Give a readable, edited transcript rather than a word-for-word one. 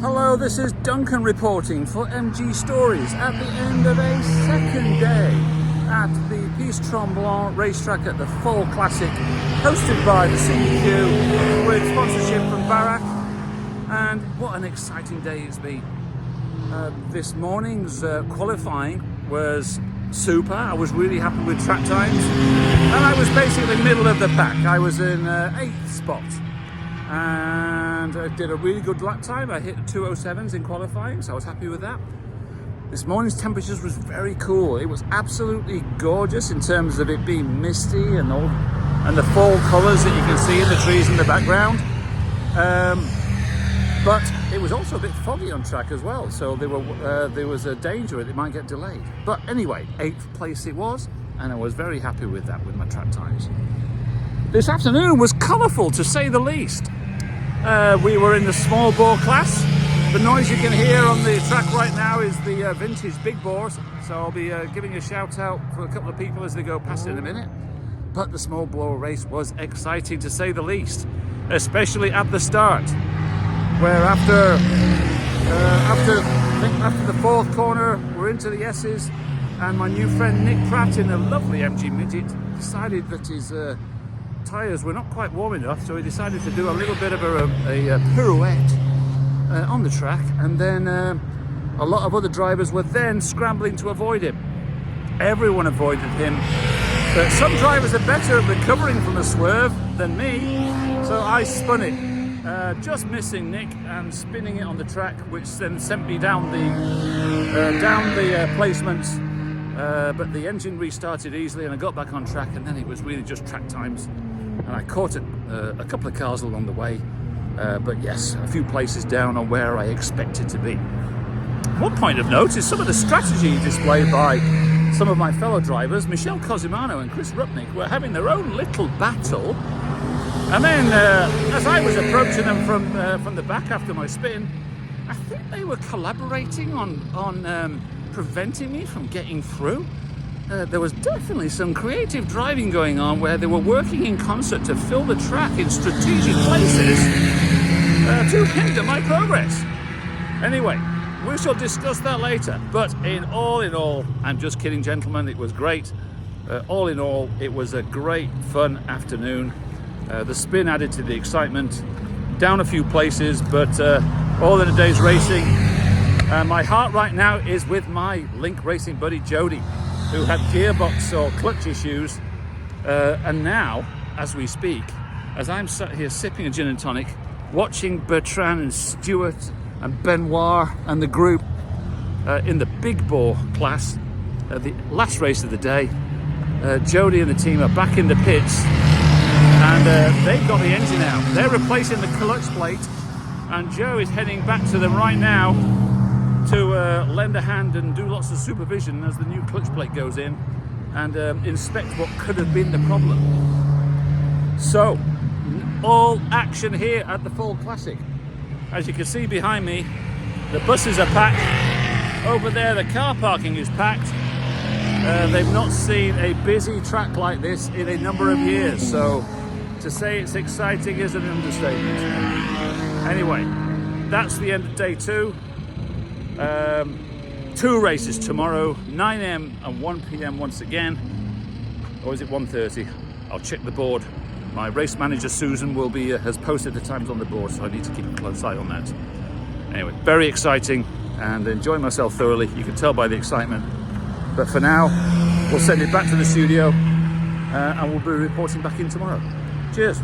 Hello, this is Duncan reporting for MG Stories at the end of a second day at the Piste Tremblant racetrack at the Fall Classic, hosted by the CEQ with sponsorship from Barak. And what an exciting day it's been. This morning's qualifying was super. I was really happy with track times, and I was basically middle of the pack. I was in 8th spot. And I did a really good lap time. I hit 2:07s in qualifying, so I was happy with that. This morning's temperatures was very cool. It was absolutely gorgeous in terms of it being misty and all, and the fall colours that you can see in the trees in the background. But it was also a bit foggy on track as well, so there was a danger that it might get delayed. But anyway, 8th place it was, and I was very happy with that with my track times. This afternoon was colourful, to say the least. We were in the small bore class. The noise you can hear on the track right now is the vintage big bores, so I'll be giving a shout out for a couple of people as they go past in a minute. But the small bore race was exciting, to say the least, especially at the start, where after the fourth corner we're into the S's, and my new friend Nick Pratt in a lovely MG Midget decided that his tyres were not quite warm enough, so he decided to do a little bit of a pirouette on the track, and then a lot of other drivers were then scrambling to avoid him. Everyone avoided him, but some drivers are better at recovering from a swerve than me, so I spun it, just missing Nick and spinning it on the track, which then sent me down the placements. But the engine restarted easily and I got back on track, and then it was really just track times, and I caught a couple of cars along the way, but yes, a few places down on where I expected to be. One point of note is some of the strategy displayed by some of my fellow drivers. Michelle Cosimano and Chris Rupnik were having their own little battle, and then as I was approaching them from the back after my spin, I think they were collaborating on preventing me from getting through. There was definitely some creative driving going on where they were working in concert to fill the track in strategic places to hinder my progress. Anyway, we shall discuss that later. But in all, I'm just kidding, gentlemen, it was great. All in all, it was a great, fun afternoon. The spin added to the excitement, down a few places, but all in a day's racing. My heart right now is with my Link racing buddy Jody, who had gearbox or clutch issues, and now, as we speak, as I'm sat here sipping a gin and tonic, watching Bertrand and Stuart and Benoit and the group in the big bore class, the last race of the day, Jody and the team are back in the pits, and they've got the engine out. They're replacing the clutch plate, and Joe is heading back to them right now to lend a hand and do lots of supervision as the new clutch plate goes in, and inspect what could have been the problem. So, all action here at the Fall Classic. As you can see behind me, the buses are packed. Over there, the car parking is packed. They've not seen a busy track like this in a number of years, so to say it's exciting is an understatement. Anyway, that's the end of day 2. 2 races tomorrow, 9 AM and 1 PM once again, or is it 1:30? I'll check the board. My race manager Susan has posted the times on the board, so I need to keep a close eye on that. Anyway, very exciting and enjoying myself thoroughly. You can tell by the excitement. But for now, we'll send it back to the studio and we'll be reporting back in tomorrow. Cheers.